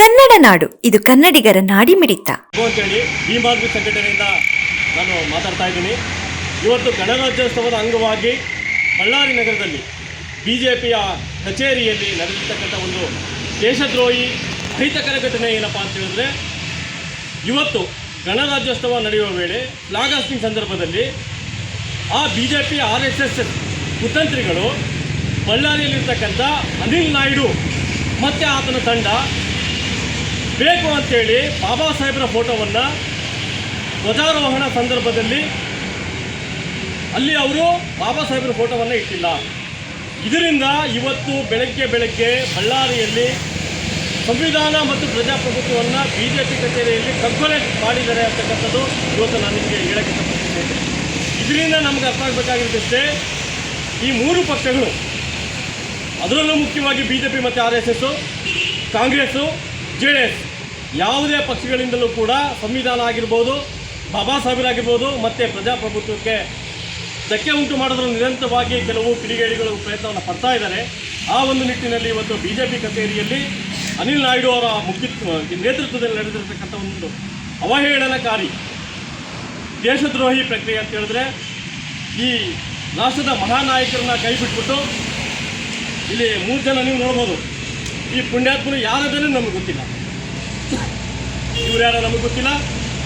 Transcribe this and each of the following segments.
ಕನ್ನಡ ನಾಡು, ಇದು ಕನ್ನಡಿಗರ ನಾಡಿಮಿಡಿತ ಅಂತೇಳಿ ಭೀಮಾರ್ಮಿ ಸಂಘಟನೆಯಿಂದ ನಾನು ಮಾತಾಡ್ತಾ ಇದ್ದೀನಿ. ಇವತ್ತು ಗಣರಾಜ್ಯೋತ್ಸವದ ಅಂಗವಾಗಿ ಬಳ್ಳಾರಿ ನಗರದಲ್ಲಿ BJPಯ ಕಚೇರಿಯಲ್ಲಿ ನಡೆದಿರ್ತಕ್ಕಂಥ ಒಂದು ದೇಶದ್ರೋಹಿ ಅಹಿತಕರ ಘಟನೆ ಏನಪ್ಪ ಅಂತ ಹೇಳಿದ್ರೆ, ಇವತ್ತು ಗಣರಾಜ್ಯೋತ್ಸವ ನಡೆಯುವ ವೇಳೆ ಫ್ಲಾಗ್ ಹಾಸ್ಟಿಂಗ್ ಸಂದರ್ಭದಲ್ಲಿ ಆ BJP RSS ಕುತಂತ್ರಿಗಳು ಬಳ್ಳಾರಿಯಲ್ಲಿರ್ತಕ್ಕಂಥ ಅನಿಲ್ ನಾಯ್ಡು ಮತ್ತು ಆತನ ತಂಡ ಬೇಕು ಅಂತೇಳಿ ಬಾಬಾ ಸಾಹೇಬರ ಫೋಟೋವನ್ನು ಧ್ವಜಾರೋಹಣ ಸಂದರ್ಭದಲ್ಲಿ ಅಲ್ಲಿ ಅವರು ಬಾಬಾ ಸಾಹೇಬರ ಫೋಟೋವನ್ನು ಇಟ್ಟಿಲ್ಲ. ಇದರಿಂದ ಇವತ್ತು ಬೆಳಗ್ಗೆ ಬಳ್ಳಾರಿಯಲ್ಲಿ ಸಂವಿಧಾನ ಮತ್ತು ಪ್ರಜಾಪ್ರಭುತ್ವವನ್ನು BJP ಕಚೇರಿಯಲ್ಲಿ ಕಗ್ಗೊಲೆ ಮಾಡಿದ್ದಾರೆ ಅಂತಕ್ಕಂಥದ್ದು ಇವತ್ತು ನಾನು ನಿಮಗೆ ಹೇಳಕ್ಕೆ ಇಷ್ಟಪಡ್ತಿದ್ದೇನೆ. ಇದರಿಂದ ನಮಗೆ ಅರ್ಥ ಆಗಬೇಕಾಗಿರೋದಷ್ಟೇ, ಈ ಮೂರು ಪಕ್ಷಗಳು, ಅದರಲ್ಲೂ ಮುಖ್ಯವಾಗಿ BJP ಮತ್ತು RSS, ಕಾಂಗ್ರೆಸ್ಸು, JDS, ಯಾವುದೇ ಪಕ್ಷಗಳಿಂದಲೂ ಕೂಡ ಸಂವಿಧಾನ ಆಗಿರ್ಬೋದು, ಬಾಬಾ ಸಾಹೇಬರಾಗಿರ್ಬೋದು ಮತ್ತು ಪ್ರಜಾಪ್ರಭುತ್ವಕ್ಕೆ ಧಕ್ಕೆ ಉಂಟು ಮಾಡೋದ್ರ ನಿರಂತರವಾಗಿ ಕೆಲವು ಕಿಡಿಗೇಡಿಗಳು ಪ್ರಯತ್ನವನ್ನು ಪಡ್ತಾ ಇದ್ದಾರೆ. ಆ ಒಂದು ನಿಟ್ಟಿನಲ್ಲಿ ಇವತ್ತು BJP ಕಚೇರಿಯಲ್ಲಿ ಅನಿಲ್ ನಾಯ್ಡು ಅವರ ನೇತೃತ್ವದಲ್ಲಿ ನಡೆದಿರತಕ್ಕಂಥ ಒಂದು ಅವಹೇಳನಕಾರಿ ದೇಶದ್ರೋಹಿ ಪ್ರಕ್ರಿಯೆ ಅಂತ ಹೇಳಿದ್ರೆ, ಈ ರಾಷ್ಟ್ರದ ಮಹಾನಾಯಕರನ್ನ ಕೈ ಬಿಟ್ಬಿಟ್ಟು ಇಲ್ಲಿ 3 ಜನ ನೀವು ನೋಡ್ಬೋದು. ಈ ಪುಣ್ಯಾತ್ಮರು ಯಾರಾದರೂ ನಮಗೆ ಗೊತ್ತಿಲ್ಲ, ಇವ್ರು ಯಾರೋ ನಮಗೆ ಗೊತ್ತಿಲ್ಲ,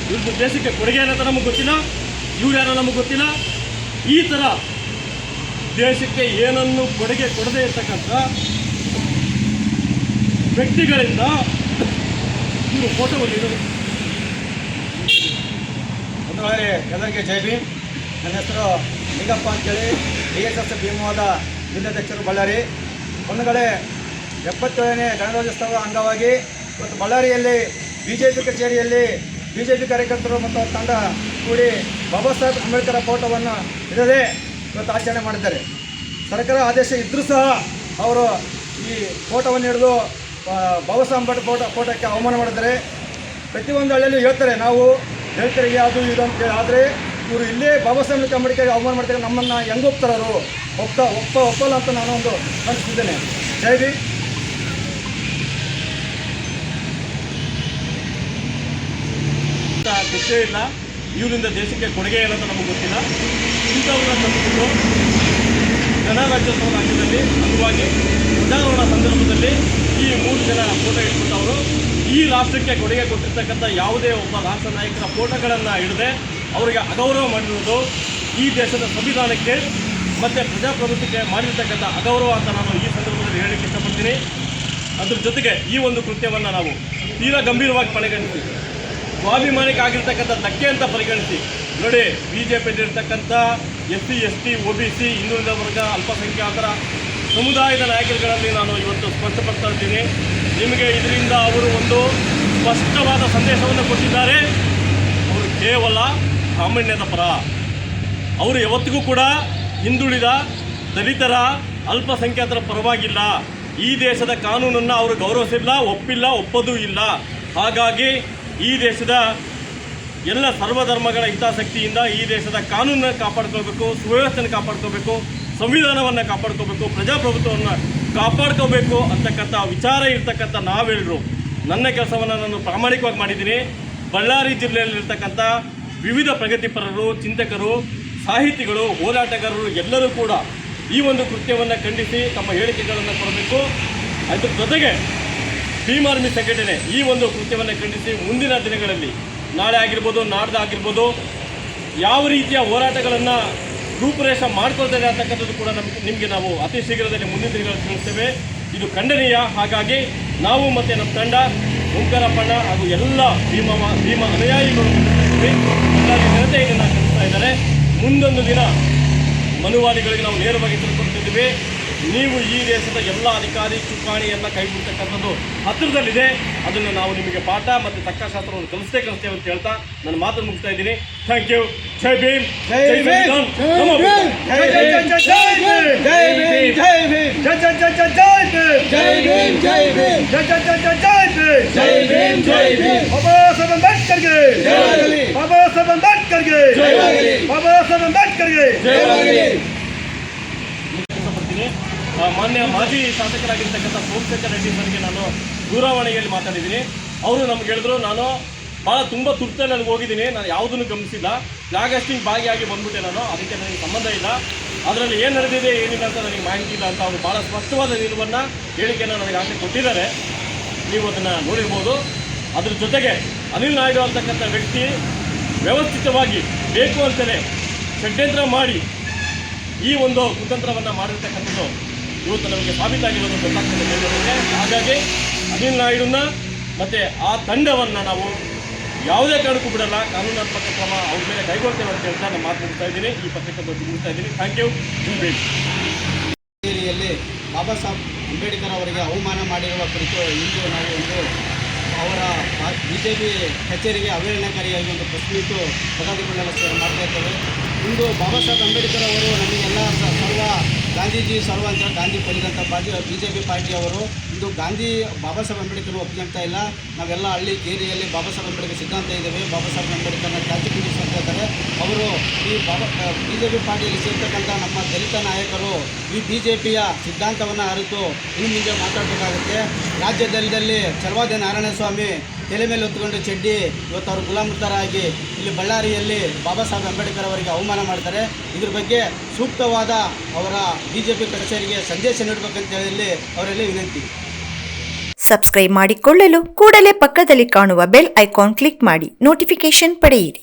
ಇವ್ರದ್ದು ದೇಶಕ್ಕೆ ಕೊಡುಗೆ ಏನಂತ ನಮಗೆ ಗೊತ್ತಿಲ್ಲ, ಇವ್ರು ಯಾರೋ ನಮಗೆ ಗೊತ್ತಿಲ್ಲ. ಈ ಥರ ದೇಶಕ್ಕೆ ಏನನ್ನು ಕೊಡುಗೆ ಕೊಡದೇ ಇರ್ತಕ್ಕಂಥ ವ್ಯಕ್ತಿಗಳಿಂದ ಇವರು ಫೋಟೋವನ್ನು ಇಡೋದು. ಒಂದು ವೇಳೆ ಎಲ್ಲರಿಗೆ ಜೈ ಭೀಮ್. ನನ್ನ ಹೆಸರು ನಿಂಗಪ್ಪ ಅಂತೇಳಿ, DSS ಭೀಮವಾದ ಜಿಲ್ಲಾಧ್ಯಕ್ಷರು ಬಳ್ಳಾರಿ. ಒಂದು ಕಡೆ 77ನೇ ಗಣರಾಜ್ಯೋತ್ಸವ ಅಂಗವಾಗಿ ಇವತ್ತು ಬಳ್ಳಾರಿಯಲ್ಲಿ BJP ಕಚೇರಿಯಲ್ಲಿ BJP ಕಾರ್ಯಕರ್ತರು ಮತ್ತು ಅವ್ರ ತಂಡ ಕೂಡಿ ಬಾಬಾ ಸಾಹೇಬ್ ಅಂಬೇಡ್ಕರ್ ಫೋಟೋವನ್ನು ಇಡದೆ ಇವತ್ತು ಆಚರಣೆ ಮಾಡಿದ್ದಾರೆ. ಸರ್ಕಾರ ಆದೇಶ ಇದ್ದರೂ ಸಹ ಅವರು ಈ ಫೋಟೋವನ್ನು ಹಿಡಿದು ಬಾಬಾ ಸಾಹೇಬ್ ಅಂಬೇಡ್ಕರ್ ಫೋಟೋಕ್ಕೆ ಅವಮಾನ ಮಾಡಿದ್ದಾರೆ. ಪ್ರತಿಯೊಂದು ಹಳ್ಳಿಯಲ್ಲಿ ಹೇಳ್ತಾರೆ, ನಾವು ದಲಿತರಿಗೆ ಅದು ಇದು ಅಂತೇಳಿ. ಆದರೆ ಇವರು ಇಲ್ಲೇ ಬಾಬಾ ಸಾಹೇಬ್ ಅಂಬೇಡ್ಕರ್ಗೆ ಅವಮಾನ ಮಾಡ್ತಾರೆ. ನಮ್ಮನ್ನು ಹೆಂಗೆ ಒಪ್ತಾರವರು? ಒಪ್ಪಲ್ಲ ಅಂತ ನಾನು ಒಂದು ಅನಿಸ್ತಿದ್ದೇನೆ. ಜೈ ಭೀಮ್. ಗೊತ್ತೇ ಇಲ್ಲ, ಇವರಿಂದ ದೇಶಕ್ಕೆ ಕೊಡುಗೆ ಏನಂತ ನಮಗೆ ಗೊತ್ತಿಲ್ಲ. ಇಂಥವ್ರನ್ನ ತಂದುಬಿಟ್ಟು ಗಣರಾಜ್ಯೋತ್ಸವದ ಅಂಗವಾಗಿ ಧ್ವಜಾರೋಹಣ ಸಂದರ್ಭದಲ್ಲಿ ಈ 3 ಜನ ಫೋಟೋ ಇಟ್ಬಿಟ್ಟು ಅವರು ಈ ರಾಷ್ಟ್ರಕ್ಕೆ ಕೊಡುಗೆ ಕೊಟ್ಟಿರ್ತಕ್ಕಂಥ ಯಾವುದೇ ಒಬ್ಬ ರಾಷ್ಟ್ರ ನಾಯಕರ ಫೋಟೋಗಳನ್ನು ಹಿಡದೆ ಅವರಿಗೆ ಅಗೌರವ ಮಾಡಿರುವುದು ಈ ದೇಶದ ಸಂವಿಧಾನಕ್ಕೆ ಮತ್ತು ಪ್ರಜಾಪ್ರಭುತ್ವಕ್ಕೆ ಮಾಡಿರ್ತಕ್ಕಂಥ ಅಗೌರವ ಅಂತ ನಾನು ಈ ಸಂದರ್ಭದಲ್ಲಿ ಹೇಳಲಿಕ್ಕೆ ಇಷ್ಟಪಡ್ತೀನಿ. ಅದ್ರ ಜೊತೆಗೆ ಈ ಒಂದು ಕೃತ್ಯವನ್ನು ನಾವು ತೀರಾ ಗಂಭೀರವಾಗಿ ಪರಿಗಣಿಸಿ, ಸ್ವಾಭಿಮಾನಿಕ ಆಗಿರ್ತಕ್ಕಂಥ ಧಕ್ಕೆ ಅಂತ ಪರಿಗಣಿಸಿ. ನೋಡಿ, BJPಯಲ್ಲಿರ್ತಕ್ಕಂಥ SC, ST, OBC, ಹಿಂದುಳಿದ ವರ್ಗ, ಅಲ್ಪಸಂಖ್ಯಾತರ ಸಮುದಾಯದ ನಾಯಕರುಗಳಲ್ಲಿ ನಾನು ಇವತ್ತು ಸ್ಪಷ್ಟಪಡ್ತಾ ಇದ್ದೀನಿ. ನಿಮಗೆ ಇದರಿಂದ ಅವರು ಒಂದು ಸ್ಪಷ್ಟವಾದ ಸಂದೇಶವನ್ನು ಕೊಟ್ಟಿದ್ದಾರೆ. ಅವರು ಕೇವಲ ಸಾಮಾನ್ಯದ ಪರ, ಅವರು ಯಾವತ್ತಿಗೂ ಕೂಡ ಹಿಂದುಳಿದ, ದಲಿತರ, ಅಲ್ಪಸಂಖ್ಯಾತರ ಪರವಾಗಿಲ್ಲ. ಈ ದೇಶದ ಕಾನೂನನ್ನು ಅವರು ಗೌರವಿಸಿಲ್ಲ, ಒಪ್ಪಿಲ್ಲ, ಒಪ್ಪೋದೂ ಇಲ್ಲ. ಹಾಗಾಗಿ ಈ ದೇಶದ ಎಲ್ಲ ಸರ್ವಧರ್ಮಗಳ ಹಿತಾಸಕ್ತಿಯಿಂದ ಈ ದೇಶದ ಕಾನೂನನ್ನು ಕಾಪಾಡ್ಕೋಬೇಕು, ಸುವ್ಯವಸ್ಥೆಯನ್ನು ಕಾಪಾಡ್ಕೋಬೇಕು, ಸಂವಿಧಾನವನ್ನು ಕಾಪಾಡ್ಕೋಬೇಕು, ಪ್ರಜಾಪ್ರಭುತ್ವವನ್ನು ಕಾಪಾಡ್ಕೋಬೇಕು ಅಂತಕ್ಕಂಥ ವಿಚಾರ ಇರ್ತಕ್ಕಂಥ ನಾವೆಲ್ಲರೂ ನನ್ನ ಕೆಲಸವನ್ನು ನಾನು ಪ್ರಾಮಾಣಿಕವಾಗಿ ಮಾಡಿದ್ದೀನಿ. ಬಳ್ಳಾರಿ ಜಿಲ್ಲೆಯಲ್ಲಿರ್ತಕ್ಕಂಥ ವಿವಿಧ ಪ್ರಗತಿಪರರು, ಚಿಂತಕರು, ಸಾಹಿತಿಗಳು, ಹೋರಾಟಗಾರರು ಎಲ್ಲರೂ ಕೂಡ ಈ ಒಂದು ಕೃತ್ಯವನ್ನು ಖಂಡಿಸಿ ತಮ್ಮ ಹೇಳಿಕೆಗಳನ್ನು ಕೊಡಬೇಕು. ಅದ್ರ ಜೊತೆಗೆ ಭೀಮಾರ್ಮಿ ಸಂಘಟನೆ ಈ ಒಂದು ಕೃತ್ಯವನ್ನು ಖಂಡಿಸಿ ಮುಂದಿನ ದಿನಗಳಲ್ಲಿ, ನಾಳೆ ಆಗಿರ್ಬೋದು, ನಾಡ್ದು ಆಗಿರ್ಬೋದು, ಯಾವ ರೀತಿಯ ಹೋರಾಟಗಳನ್ನು ರೂಪುರೇಷೆ ಮಾಡ್ಕೊಳ್ತಾರೆ ಅಂತಕ್ಕಂಥದ್ದು ಕೂಡ ನಿಮಗೆ ನಾವು ಅತಿ ಶೀಘ್ರದಲ್ಲಿ ಮುಂದಿನ ದಿನಗಳಲ್ಲಿ ತಿಳಿಸ್ತೇವೆ. ಇದು ಖಂಡನೀಯ. ಹಾಗಾಗಿ ನಾವು ಮತ್ತು ನಮ್ಮ ತಂಡ, ಓಂಕಾರಪ್ಪಣ್ಣ ಹಾಗೂ ಎಲ್ಲ ಭೀಮ ಅನುಯಾಯಿಗಳು ಎಲ್ಲರೂ ಜನತೆ ಇದನ್ನು ಖಂಡಿಸ್ತಾ ಇದ್ದಾರೆ. ಮುಂದೊಂದು ದಿನ ಮನುವಾದಿಗಳಿಗೆ ನಾವು ನೇರವಾಗಿ ತಿಳ್ಕೊಳ್ತಿದ್ದೀವಿ. ನೀವು ಈ ದೇಶದ ಎಲ್ಲ ಅಧಿಕಾರಿ ಚುಕ್ಕಾಣಿಯನ್ನು ಕೈ ಬಿಡ್ತಕ್ಕಂಥದ್ದು ಹತ್ತಿರದಲ್ಲಿದೆ. ಅದನ್ನು ನಾವು ನಿಮಗೆ ಪಾಠ ಮತ್ತು ತಕ್ಕಶಾಸ್ತ್ರವನ್ನು ಕಲಿಸ್ತೇವೆ ಅಂತ ಹೇಳ್ತಾ ನನ್ನ ಮಾತನ್ನು ಮುಗಿಸ್ತಾ ಇದ್ದೀನಿ. Thank you. ಜೈ ಭೀಮ್. ಜೈ ಭೀಮ್. ಬಾಬಾ ಸಾಹೇಬ್ ಅಂಬೇಡ್ಕರ್ಗೆ, ಬಾಬಾ ಸಾಹೇಬ್ ಅಂಬೇಡ್ಕರ್ಗೆ, ಬಾಬಾ ಸಾಹೇಬ್ ಅಂಬೇಡ್ಕರ್ಗೆ. ಮಾನ್ಯ ಮಾಜಿ ಶಾಸಕರಾಗಿರ್ತಕ್ಕಂಥ ಸೋಮಶೇಖರ್ ರೆಡ್ಡಿ ಸರ್ಗೆ ನಾನು ದೂರವಾಣಿಯಲ್ಲಿ ಮಾತಾಡಿದ್ದೀನಿ. ಅವರು ನಮ್ಗೆ ಹೇಳಿದ್ರು, ನಾನು ಭಾಳ ತುಂಬ ತುರ್ತಲ್ಲಿ ನನಗೆ ಹೋಗಿದ್ದೀನಿ, ನಾನು ಯಾವುದನ್ನು ಗಮನಿಸಿಲ್ಲ, ಫ್ಲಾಗ್ ಹಾಸ್ಟಿಂಗ್ ಭಾಗಿಯಾಗಿ ಬಂದ್ಬಿಟ್ಟೆ ನಾನು, ಅದಕ್ಕೆ ನನಗೆ ಸಂಬಂಧ ಇಲ್ಲ, ಅದರಲ್ಲಿ ಏನು ನಡೆದಿದೆ ಏನಿಲ್ಲ ಅಂತ ನನಗೆ ಮಾಹಿತಿ ಇಲ್ಲ ಅಂತ ಅವರು ಭಾಳ ಸ್ಪಷ್ಟವಾದ ನಿಲುವನ್ನು ಹೇಳಿಕೆಯನ್ನು ನನಗೆ ಆಗಲೇ ಕೊಟ್ಟಿದ್ದಾರೆ. ನೀವು ಅದನ್ನು ನೋಡಿರ್ಬೋದು. ಅದ್ರ ಜೊತೆಗೆ ಅನಿಲ್ ನಾಯ್ಡು ಅಂತಕ್ಕಂಥ ವ್ಯಕ್ತಿ ವ್ಯವಸ್ಥಿತವಾಗಿ ಬೇಕು ಅಂತಲೇ ಷಡ್ಯಂತ್ರ ಮಾಡಿ ಈ ಒಂದು ಕುತಂತ್ರವನ್ನು ಮಾಡಿರ್ತಕ್ಕಂಥದ್ದು ಇವತ್ತು ನಮಗೆ ಸಾಬೀತಾಗಿರೋದು ಗೊತ್ತಾಗ್ತದೆ ಮೇಲ್ನೋಟಕ್ಕೆ. ಹಾಗಾಗಿ ಅನಿಲ್ ನಾಯ್ಡುನ ಮತ್ತು ಆ ತಂಡವನ್ನು ನಾವು ಯಾವುದೇ ಕಾರಣಕ್ಕೂ ಬಿಡಲ್ಲ, ಕಾನೂನಾತ್ಮಕ ಕ್ರಮ ಅವ್ರ ಮೇಲೆ ಕೈಗೊಳ್ತೇವೆ ಅಂತ ಹೇಳ್ತಾ ನಾನು ಮಾತು ಮುಗಿಸ್ತಾ ಇದ್ದೀನಿ. ಈ ಪತ್ರಿಕೆಗೆ ಮುಗಿಸ್ತಾ ಇದ್ದೀನಿ. Thank you. ಯಲ್ಲಿ ಬಾಬಾ ಸಾಹೇಬ್ ಅಂಬೇಡ್ಕರ್ ಅವರಿಗೆ ಅವಮಾನ ಮಾಡಿರುವ ಕುರಿತು ಇಂದು ನಾವು ಅವರ BJP ಕಚೇರಿಗೆ ಅವಹೇಳನಕಾರಿಯಾಗಿ ಒಂದು ಪ್ರೆಸ್ ಮೀಟು ಪದಾಧಿಕಾರಿಗಳು ಮಾಡ್ತಾ ಇದ್ದೇವೆ. ಇಂದು ಬಾಬಾ ಸಾಹೇಬ್ ಅಂಬೇಡ್ಕರ್ ಅವರು ನಮಗೆಲ್ಲ ಸರ್ವ ಗಾಂಧೀಜಿ ಸರ್ವ ಅಂತ ಗಾಂಧಿ ಪಡೆದಂಥ BJP ಪಾರ್ಟಿಯವರು ಇಂದು ಬಾಬಾ ಸಾಹೇಬ್ ಅಂಬೇಡ್ಕರ್ ಒಪ್ಪಿಕೊಳ್ತಾ ಇಲ್ಲ. ನಾವೆಲ್ಲ ಹಳ್ಳಿ ಕೇರಿಯಲ್ಲಿ ಬಾಬಾ ಸಾಹೇಬ್ ಅಂಬೇಡ್ಕರ್ ಸಿದ್ಧಾಂತ ಇದ್ದೇವೆ, ಬಾಬಾ ಸಾಹೇಬ್ ಅಂಬೇಡ್ಕರ್ನ ಕ್ರಾಂತಿಕರಿಸ್ತಾ ಇದ್ದಾರೆ. ಅವರು ಈ BJP ಪಾರ್ಟಿಯಲ್ಲಿ ಸೇರ್ತಕ್ಕಂಥ ನಮ್ಮ ದಲಿತ ನಾಯಕರು ಈ BJPಯ ಸಿದ್ಧಾಂತವನ್ನು ಅರಿತು ಇನ್ನು ಮುಂದೆ ಮಾತಾಡಬೇಕಾಗುತ್ತೆ. ರಾಜ್ಯದಲ್ಲಿ ಚಲವಾದಿ ನಾರಾಯಣ ಸ್ವಾಮಿ ತಲೆ ಮೇಲೆ ಹೊತ್ತುಕೊಂಡು ಚಡ್ಡಿ ಇವತ್ತು ಅವರು ಗುಲಾಮೃತರಾಗಿ ಇಲ್ಲಿ ಬಳ್ಳಾರಿಯಲ್ಲಿ ಬಾಬಾ ಸಾಹೇಬ್ ಅಂಬೇಡ್ಕರ್ ಅವರಿಗೆ ಅವಮಾನ ಮಾಡ್ತಾರೆ. ಇದ್ರ ಬಗ್ಗೆ ಸೂಕ್ತವಾದ ಅವರ BJP ಕಚೇರಿಗೆ ಸಂದೇಶ ನೀಡಬೇಕಂತ ಹೇಳಿ ಅವರಲ್ಲಿ ವಿನಂತಿ. ಸಬ್ಸ್ಕ್ರೈಬ್ ಮಾಡಿಕೊಳ್ಳಲು ಕೂಡಲೇ ಪಕ್ಕದಲ್ಲಿ ಕಾಣುವ ಬೆಲ್ ಐಕಾನ್ ಕ್ಲಿಕ್ ಮಾಡಿ ನೋಟಿಫಿಕೇಶನ್ ಪಡೆಯಿರಿ.